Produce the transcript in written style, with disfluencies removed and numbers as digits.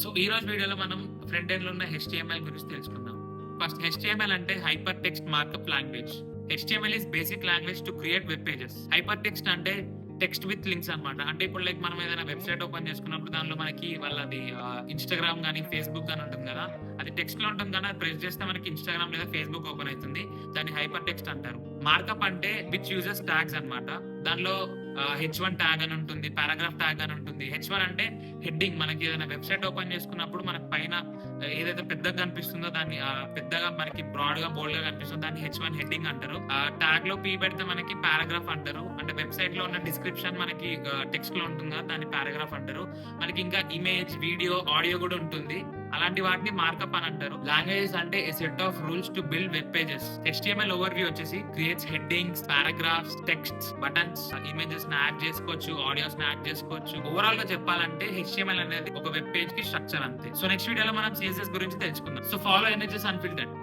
So ఈ రోజు వీడియోలో మనం ఫ్రంట్ ఎండ్ లో ఉన్న HTML గురించి తెలుసుకుందాం. ఫస్ట్ HTML అంటే hyper text markup language. HTML is basic language to create web pages. Hyper text అంటే టెక్స్ట్ విత్ లింక్స్ అన్నమాట. అంటే ఇప్పుడు లైక్ మనం ఏదైనా వెబ్సైట్ ఓపెన్ చేసుకున్నప్పుడు దానిలో మనకి వాళ్ళది ఇన్‌స్టాగ్రామ్ గాని, ఫేస్‌బుక్ గాని ఉంటుంది కదా! అది టెక్స్ట్ లో ఉంటుంది కానీ అది ప్రెస్ చేస్తే మనకి ఇన్‌స్టాగ్రామ్ లేదా ఫేస్‌బుక్ ఓపెన్ అవుతుంది. దాన్ని హైపర్ టెక్స్ట్ అంటారు. మార్కప్ అంటే విచ్ యూజెస్ ట్యాగ్స్ అన్నమాట. దానిలో H1 ట్యాగ్ అని ఉంటుంది, పారాగ్రాఫ్ ట్యాగ్ అని ఉంటుంది. H1 అంటే హెడ్డింగ్. మనకి ఏదైనా వెబ్సైట్ ఓపెన్ చేసుకున్నప్పుడు మనకు పైన ఏదైతే పెద్దగా కనిపిస్తుందో దాన్ని పెద్దగా మనకి బ్రాడ్ గా బోల్డ్ గా కనిపిస్తుందో దాన్ని H1 హెడ్డింగ్ అంటారు. ట్యాగ్ లో P పెడితే మనకి పారాగ్రాఫ్ అంటారు. అంటే వెబ్సైట్ లో ఉన్న డిస్క్రిప్షన్ మనకి టెక్స్ట్ లో ఉంటుంది కదా, దాన్ని పారాగ్రాఫ్ అంటారు. మనకి ఇంకా ఇమేజ్, వీడియో, ఆడియో కూడా ఉంటుంది. అలాంటి వాటిని మార్కప్ అని అంటారు. లాంగ్వేజెస్ అంటే a set of rules to build web pages. HTML overview వచ్చేసి creates headings, paragraphs, text, buttons, images ని యాడ్ చేసుకోవచ్చు, ఆడియోస్ ని యాడ్ చేసుకోవచ్చు. ఓవరాల్ గా చెప్పాలంటే HTML అనేది ఒక వెబ్ పేజ్ కి స్ట్రక్చర్ అంతే. సో నెక్స్ట్ వీడియోలో మనం CSS గురించి తెలుసుకుందాం. So follow NHS Unfiltered.